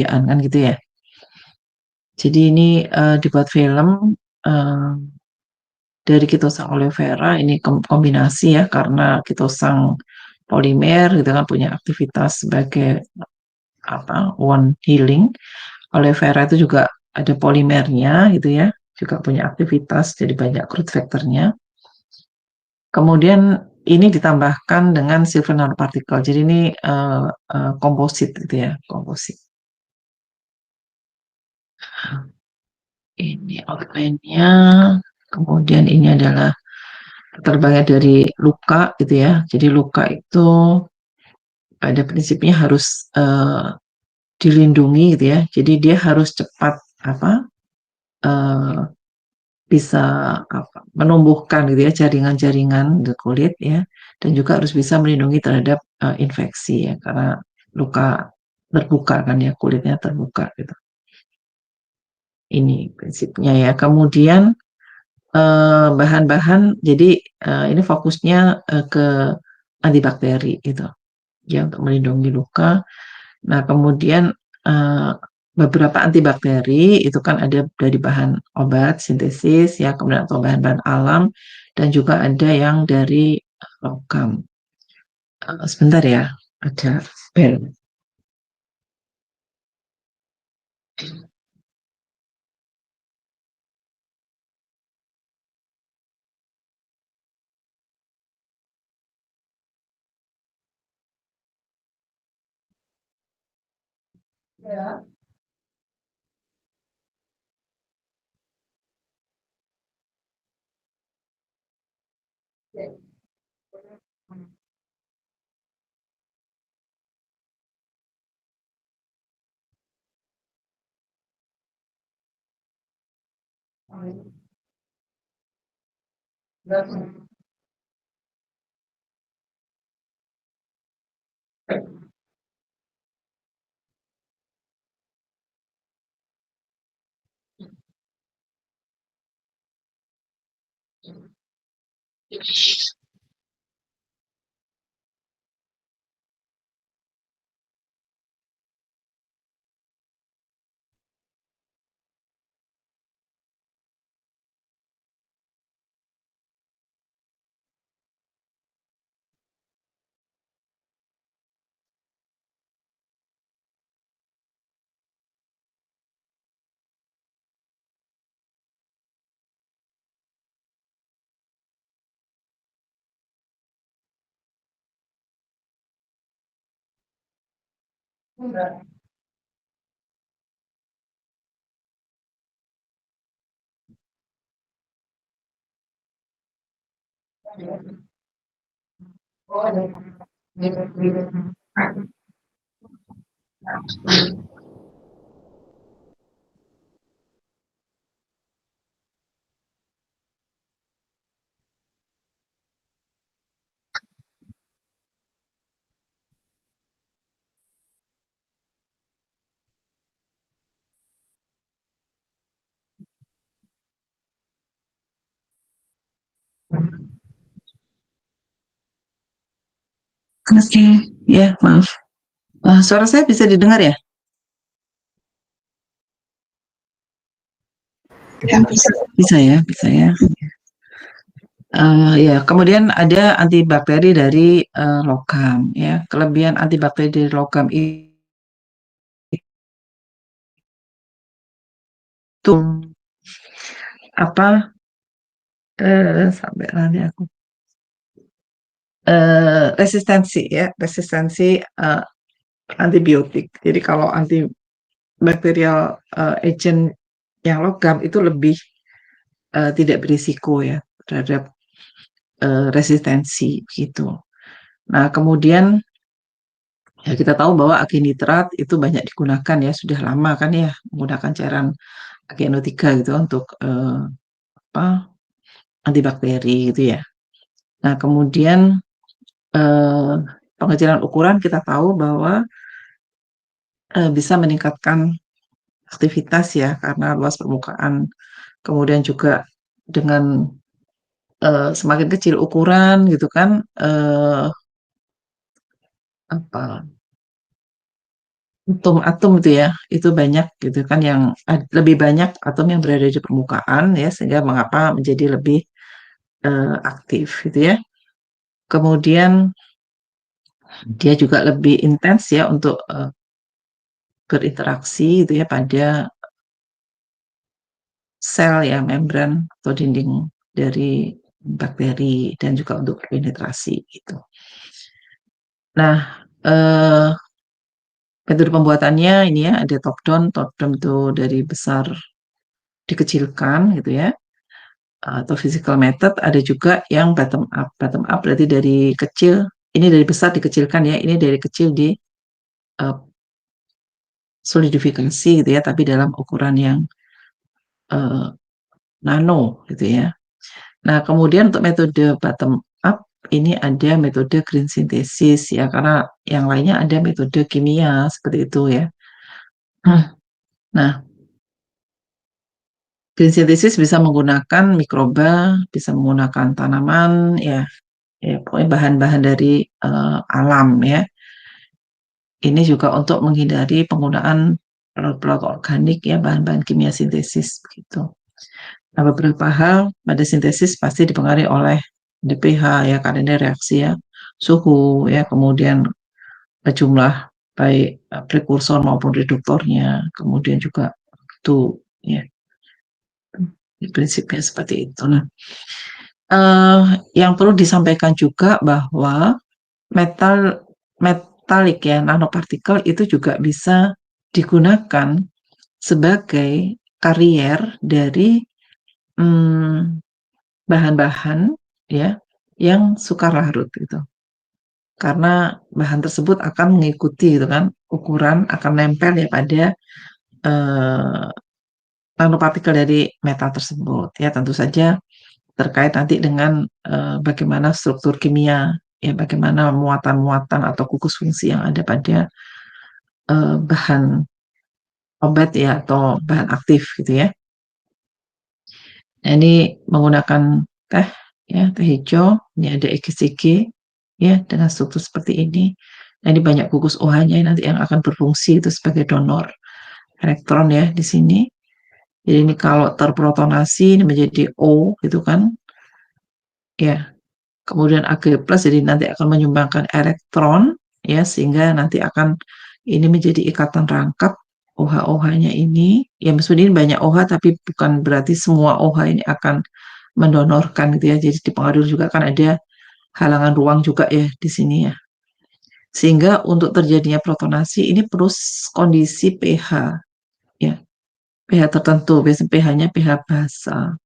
kan gitu ya. Jadi ini dibuat film dari kitosang aloe vera, ini kombinasi ya, karena kitosang polimer gitu kan punya aktivitas sebagai wound healing. Aloe vera itu juga ada polimernya gitu ya, juga punya aktivitas, jadi banyak growth factornya. Kemudian ini ditambahkan dengan silver nanoparticle, jadi ini komposit gitu ya, komposit. Ini outline-nya, kemudian ini adalah terbangnya dari luka gitu ya. Jadi luka itu pada prinsipnya harus dilindungi gitu ya. Jadi dia harus cepat uh, bisa menumbuhkan gitu ya jaringan-jaringan di kulit ya, dan juga harus bisa melindungi terhadap infeksi ya, karena luka terbuka kan ya, kulitnya terbuka gitu. Ini prinsipnya ya. Kemudian bahan-bahan, jadi ini fokusnya ke antibakteri gitu ya, untuk melindungi luka. Nah, kemudian beberapa antibakteri itu kan ada dari bahan obat sintesis ya, kemudian atau bahan-bahan alam, dan juga ada yang dari logam. Sebentar ya, ada bel. Ya. Oke, ya maaf. Suara saya bisa didengar ya? Ya, bisa ya, bisa ya. Ya, kemudian ada antibakteri dari logam ya. Kelebihan antibakteri dari logam itu apa? Sampai nanti aku resistensi ya, resistensi antibiotik. Jadi kalau antibakterial agent yang logam itu lebih tidak berisiko ya terhadap resistensi gitu. Nah, kemudian ya kita tahu bahwa agenitrat itu banyak digunakan ya, sudah lama kan ya menggunakan cairan ageno 3 gitu untuk apa antibakteri gitu ya. Nah, kemudian eh, pengecilan ukuran kita tahu bahwa bisa meningkatkan aktivitas ya karena luas permukaan. Kemudian juga dengan semakin kecil ukuran gitu kan, apa atom-atom itu ya, itu banyak gitu kan yang lebih banyak atom yang berada di permukaan ya, sehingga mengapa menjadi lebih aktif gitu ya. Kemudian dia juga lebih intens ya untuk berinteraksi gitu ya pada sel ya, membran atau dinding dari bakteri dan juga untuk berpenetrasi gitu. Nah, metode pembuatannya ini ya ada top down itu dari besar dikecilkan gitu ya, atau physical method. Ada juga yang bottom up. Bottom up berarti dari kecil, ini dari besar dikecilkan ya, ini dari kecil di uh, solidifikasi gitu ya, tapi dalam ukuran yang uh, nano gitu ya. Nah, kemudian untuk metode bottom up ini ada metode green synthesis ya, karena yang lainnya ada metode kimia seperti itu ya. Nah, green synthesis bisa menggunakan mikroba, bisa menggunakan tanaman ya, ya pokoknya bahan-bahan dari alam ya. Ini juga untuk menghindari penggunaan pelarut-pelarut organik ya, bahan-bahan kimia sintesis begitu. Nah, beberapa hal pada sintesis pasti dipengaruhi oleh pH ya, karena ini reaksi ya, suhu ya, kemudian jumlah baik prekursor maupun reduktornya, kemudian juga itu ya, prinsipnya seperti itu. Nah, yang perlu disampaikan juga bahwa metalik ya, nanopartikel itu juga bisa digunakan sebagai karier dari bahan-bahan ya yang sukar larut gitu. Karena bahan tersebut akan mengikuti gitu kan, ukuran akan nempel ya pada eh, nanopartikel dari metal tersebut ya, tentu saja terkait nanti dengan bagaimana struktur kimia ya, bagaimana muatan-muatan atau gugus fungsi yang ada pada bahan obat ya atau bahan aktif gitu ya. Nah, ini menggunakan teh ya, teh hijau, ini ada EGCG ya dengan struktur seperti ini. Nah, ini banyak gugus OH-nya nanti yang akan berfungsi itu sebagai donor elektron ya di sini. Jadi ini kalau terprotonasi ini menjadi O gitu kan. Ya, kemudian Ag plus jadi nanti akan menyumbangkan elektron ya, sehingga nanti akan ini menjadi ikatan rangkap OH-OH-nya ini. Ya maksudnya ini banyak OH tapi bukan berarti semua OH ini akan mendonorkan gitu ya. Jadi dipengaruhi juga kan ada halangan ruang juga ya di sini ya. Sehingga untuk terjadinya protonasi ini perlu kondisi pH ya. pH tertentu, biasanya pH-nya pH basa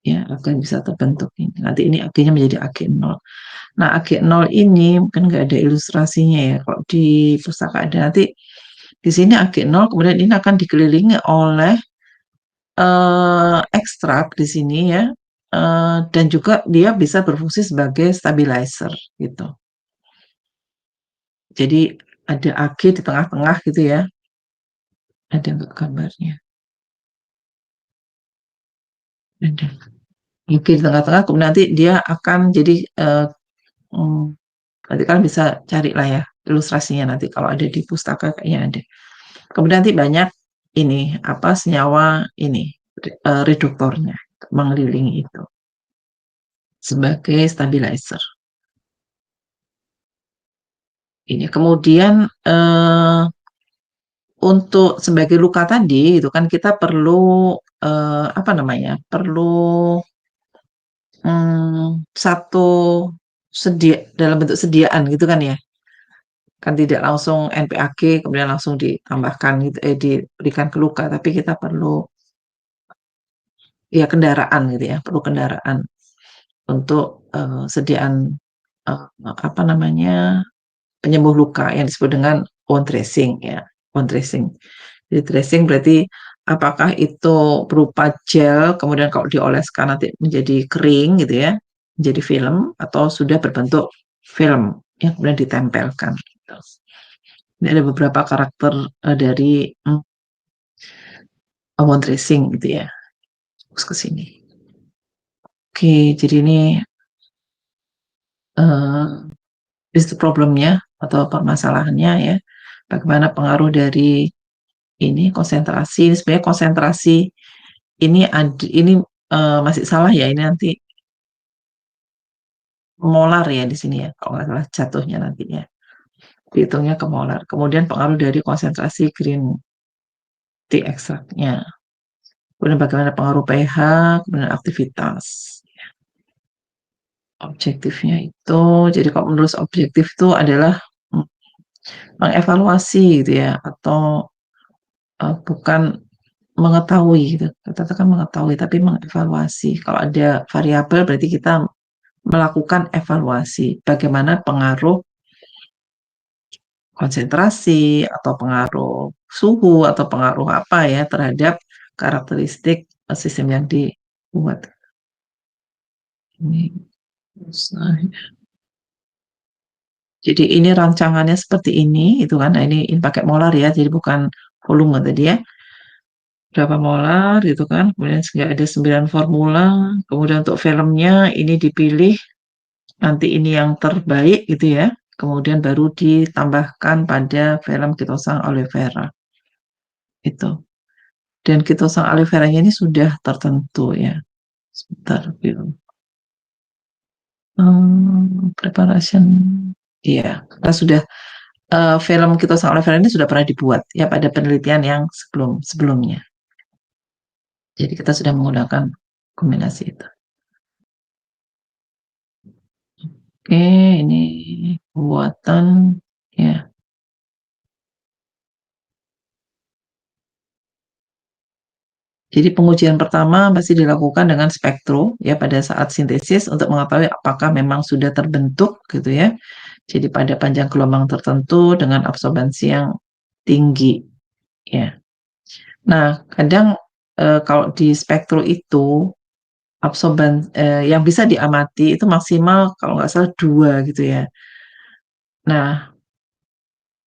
ya, akan bisa terbentuk ini. Nanti ini Ag-nya menjadi Ag0. Nah, Ag0 ini mungkin nggak ada ilustrasinya ya. Kalau di pustaka ada nanti di sini Ag0, kemudian ini akan dikelilingi oleh ekstrak di sini ya, dan juga dia bisa berfungsi sebagai stabilizer gitu. Jadi ada Ag di tengah-tengah gitu ya. Ada nggak gambarnya? Ada. Ag di tengah-tengah, kemudian nanti dia akan jadi hmm, nanti kan bisa cari lah ya ilustrasinya nanti kalau ada di pustaka kayaknya ada. Kemudian nanti banyak ini apa senyawa ini reduktornya mengelilingi itu sebagai stabilizer. Ini kemudian untuk sebagai luka tadi itu kan kita perlu apa namanya? Perlu satu dalam bentuk sediaan gitu kan ya. Kan tidak langsung NPAG kemudian langsung ditambahkan gitu, diberikan ke luka, tapi kita perlu ya kendaraan gitu ya, perlu kendaraan untuk sediaan apa namanya, penyembuh luka yang disebut dengan wound dressing ya, wound dressing. Jadi dressing berarti apakah itu berupa gel kemudian kalau dioleskan nanti menjadi kering gitu ya, menjadi film, atau sudah berbentuk film yang kemudian ditempelkan gitu. Ini ada beberapa karakter dari wound dressing gitu ya. Terus ke sini. Oke, jadi ini itu problemnya atau permasalahannya ya. bagaimana pengaruh dari ini konsentrasi. Sebenarnya konsentrasi ini masih salah ya, ini nanti molar ya di sini ya, kalau nggak salah jatuhnya nantinya. Dihitungnya ke molar. Kemudian pengaruh dari konsentrasi green tea ekstraknya. Kemudian bagaimana pengaruh pH, kemudian aktivitas. Objektifnya itu, jadi kalau menurut objektif itu adalah mengevaluasi gitu ya, atau bukan mengetahui gitu. Kita kan mengetahui, tapi mengevaluasi. Kalau ada variabel berarti kita melakukan evaluasi. Bagaimana pengaruh konsentrasi atau pengaruh suhu atau pengaruh apa ya terhadap karakteristik sistem yang dibuat. Ini, jadi ini rancangannya seperti ini, itu kan. Nah, ini pakai molar ya, jadi bukan volume tadi ya. Berapa molar gitu kan. Kemudian ada 9 formula. Kemudian untuk filmnya ini dipilih nanti ini yang terbaik gitu ya. Kemudian baru ditambahkan pada film Kitosang aloe vera itu. Dan Kitosang aloe veranya ini sudah tertentu ya. Sebentar film. Preparation. Iya, kita sudah film Kitosang aloe vera ini sudah pernah dibuat ya pada penelitian yang sebelumnya. Jadi kita sudah menggunakan kombinasi itu. Oke, ini buatan ya. Jadi pengujian pertama pasti dilakukan dengan spektrum ya pada saat sintesis untuk mengetahui apakah memang sudah terbentuk gitu ya. Jadi pada panjang gelombang tertentu dengan absorbansi yang tinggi ya. Nah, kadang kalau di spektrum itu yang bisa diamati itu maksimal kalau nggak salah 2 gitu ya. Nah,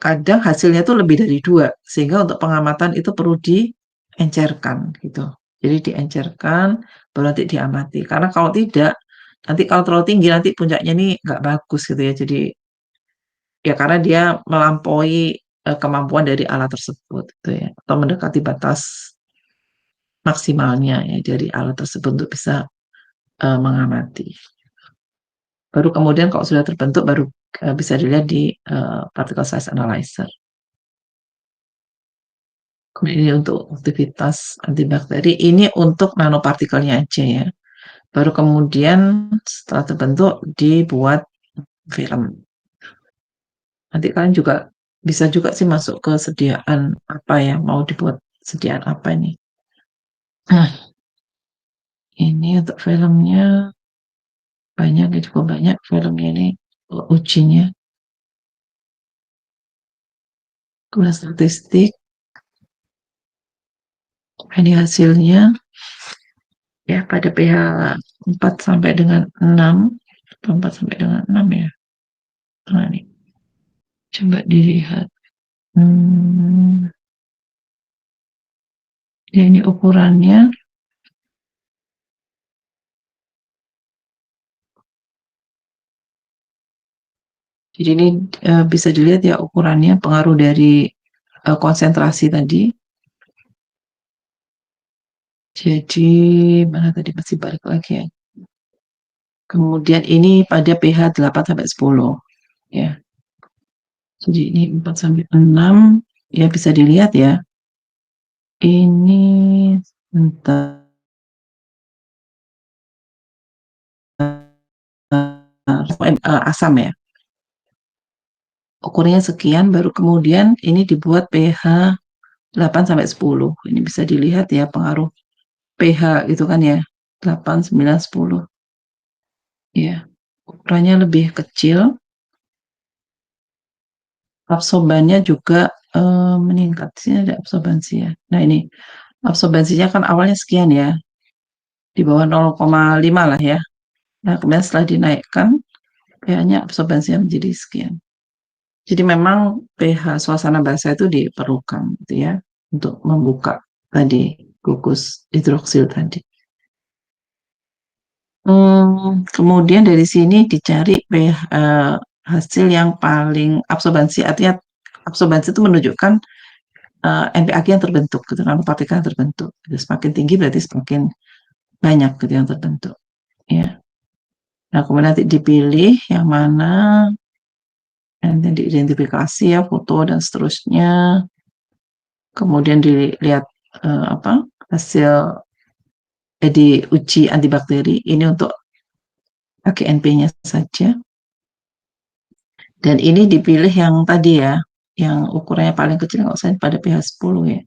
kadang hasilnya itu lebih dari 2 sehingga untuk pengamatan itu perlu diencerkan gitu. Jadi diencerkan baru nanti diamati. Karena kalau tidak, nanti kalau terlalu tinggi nanti puncaknya ini nggak bagus gitu ya. Jadi ya karena dia melampaui kemampuan dari alat tersebut gitu ya, atau mendekati batas maksimalnya ya dari alat tersebut untuk bisa mengamati. Baru kemudian kalau sudah terbentuk baru bisa dilihat di particle size analyzer. Kemudian ini untuk aktivitas antibakteri, ini untuk nanopartikelnya aja ya. Baru kemudian setelah terbentuk dibuat film. Nanti kalian juga bisa juga sih masuk ke sediaan apa ya, mau dibuat sediaan apa ini. Nah, ini untuk filmnya banyak, cukup banyak filmnya ini ujinya. Kemudian statistik, ini hasilnya ya pada pH 4 sampai dengan 6, 4 sampai dengan 6 ya. Nah, ini coba dilihat. Ya, ini ukurannya. Jadi ini bisa dilihat ya ukurannya, pengaruh dari konsentrasi tadi. Jadi mana tadi masih balik lagi ya. Kemudian ini pada pH 8 sampai 10 ya. Jadi ini 4 sampai 6 ya bisa dilihat ya. Ini bentar, asam ya. Ukurnya sekian baru kemudian ini dibuat pH 8 sampai 10. Ini bisa dilihat ya pengaruh pH itu kan ya. 8, 9, 10. Ya. Ukurannya lebih kecil. Absorbannya juga meningkat. Sini ada absorbansi ya. Nah, ini absorbansinya kan awalnya sekian ya. Di bawah 0,5 lah ya. Nah, kemudian setelah dinaikkan pH-nya absorbansinya menjadi sekian. Jadi memang pH suasana basah itu diperlukan gitu ya untuk membuka tadi gugus hidroksil tadi. Kemudian dari sini dicari pH hasil yang paling absorbansi, artinya absorbansi itu menunjukkan NPAG yang terbentuk, gitu, nanopartikel yang terbentuk. Gitu. Semakin tinggi berarti semakin banyak gitu yang terbentuk. Ya. Nah, kemudian nanti dipilih yang mana, nanti diidentifikasi ya foto dan seterusnya. Kemudian dilihat apa hasil diuji antibakteri ini untuk AGNP-nya saja. Dan ini dipilih yang tadi ya, yang ukurannya paling kecil nggak usah pada pH 10 ya.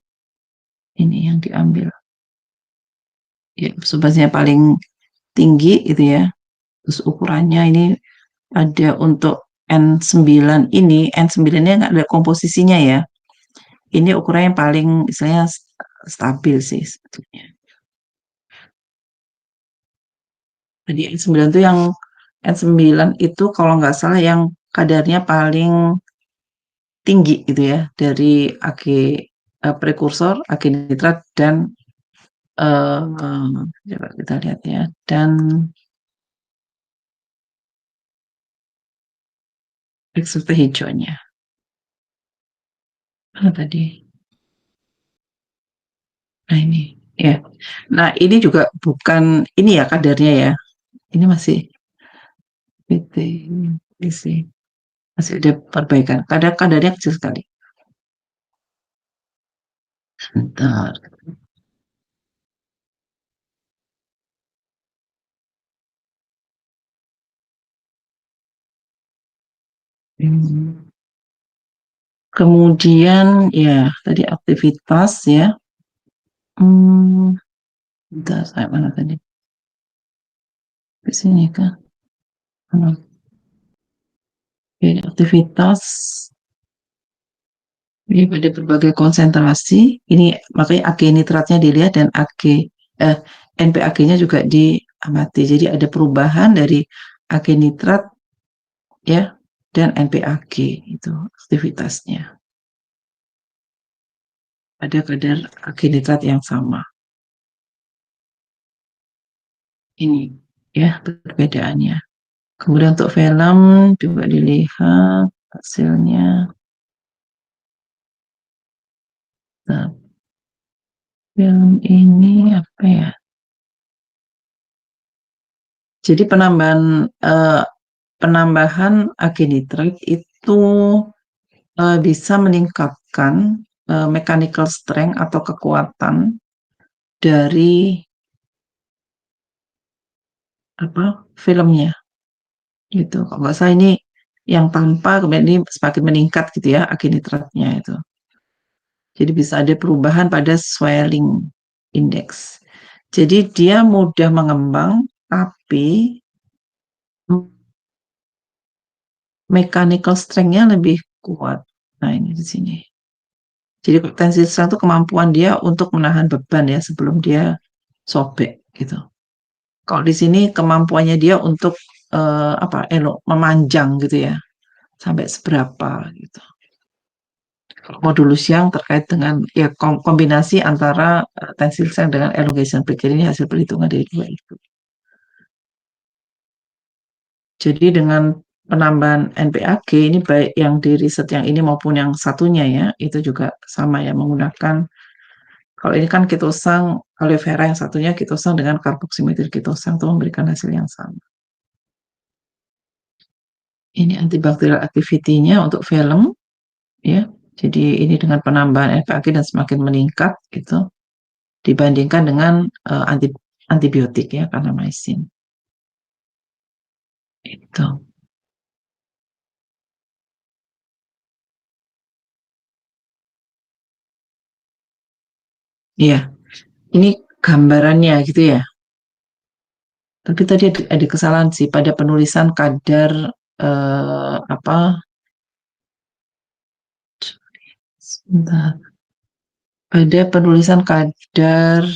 Ini yang diambil. Ya, substansinya paling tinggi itu ya. Terus ukurannya ini ada untuk N9 ini, N9-nya nggak ada komposisinya ya. Ini ukuran yang paling misalnya stabil sih sebetulnya. Jadi N9 itu yang N9 itu kalau nggak salah yang kadarnya paling tinggi gitu ya dari AG prekursor, AG nitrat dan coba kita lihat ya dan ekstraktor hijaunya. Mana tadi? Nah ini ya. Nah ini juga bukan ini ya kadarnya ya. Ini masih PT, isi. Masih ada perbaikan. Kadarnya kecil sekali. Sebentar. Hmm. Kemudian ya tadi aktivitas ya. Hmm, bentar, saya mana tadi? Di sini kan. Hmm. Oke, aktivitas ini pada berbagai konsentrasi. Ini makanya Ag nitratnya dilihat dan eh, NPAG-nya juga diamati. Jadi ada perubahan dari Ag nitrat ya dan NPAG itu aktivitasnya. Ada kadar Ag nitrat yang sama. Ini ya perbedaannya. Kemudian untuk film juga dilihat hasilnya. Nah, film ini apa ya? Jadi penambahan agenitrat itu bisa meningkatkan mechanical strength atau kekuatan dari apa filmnya gitu. Kalau nggak salah ini yang tanpa kemudian ini semakin meningkat gitu ya agenitratnya itu. Jadi bisa ada perubahan pada swelling index. Jadi dia mudah mengembang tapi mechanical strength-nya lebih kuat. Nah, ini di sini. Jadi tensile strength itu kemampuan dia untuk menahan beban ya sebelum dia sobek gitu. Kalau di sini kemampuannya dia untuk apa memanjang gitu ya sampai seberapa gitu. Kalau modulus yang terkait dengan ya kombinasi antara tensile strength dengan elongation plate. Jadi ini hasil perhitungan dari dua itu. Jadi dengan penambahan NPAG ini baik yang di riset yang ini maupun yang satunya ya itu juga sama ya menggunakan kalau ini kan kitosang aloe vera yang satunya kitosang dengan karboksimetil kitosang itu memberikan hasil yang sama. Ini antibakterial activity-nya untuk film ya. Jadi ini dengan penambahan NPAG dan semakin meningkat gitu dibandingkan dengan antibiotik ya karena kanamycin. Itu. Iya, ini gambarannya gitu ya. Tapi tadi ada kesalahan sih pada penulisan kadar apa? Sebentar. Ada penulisan kadar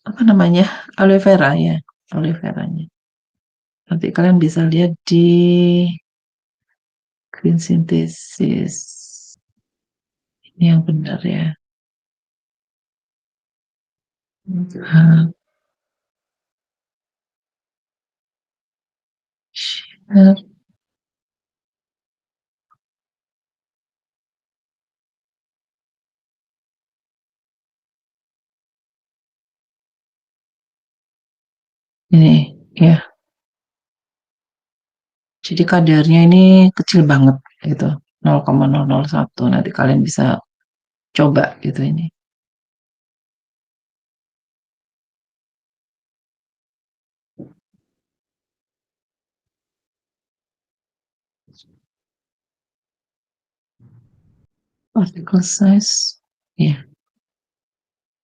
apa namanya? Aloe vera ya, aloe veranya. Nanti kalian bisa lihat di green synthesis. Ini yang benar ya. Hmm. Ini ya. Jadi kadarnya ini kecil banget gitu. 0,001. Nanti kalian bisa coba gitu ini. Particle size. Ya.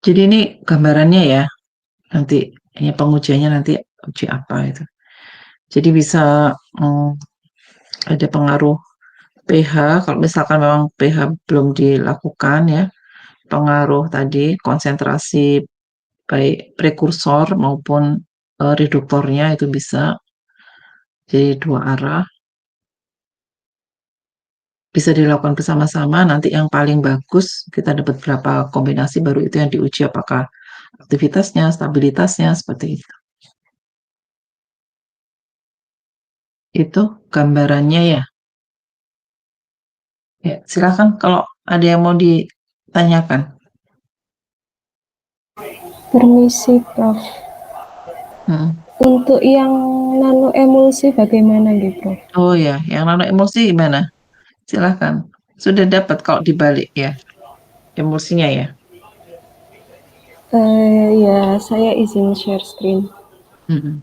Jadi ini gambarannya ya. Nanti ini pengujiannya nanti uji apa itu. Jadi bisa mm, ada pengaruh pH. Kalau misalkan memang pH belum dilakukan ya, pengaruh tadi konsentrasi baik prekursor maupun reduktornya itu bisa jadi dua arah. Bisa dilakukan bersama-sama. Nanti yang paling bagus kita dapat berapa kombinasi baru itu yang diuji apakah aktivitasnya, stabilitasnya seperti itu. Itu gambarannya ya. Ya, silakan kalau ada yang mau ditanyakan. Permisi, Prof. Hmm. Untuk yang nano emulsi bagaimana gitu, Prof? Oh ya, yang nano emulsi gimana? Silakan. Sudah dapat kalau dibalik ya, emulsinya ya. Ya, saya izin share screen. Hmm.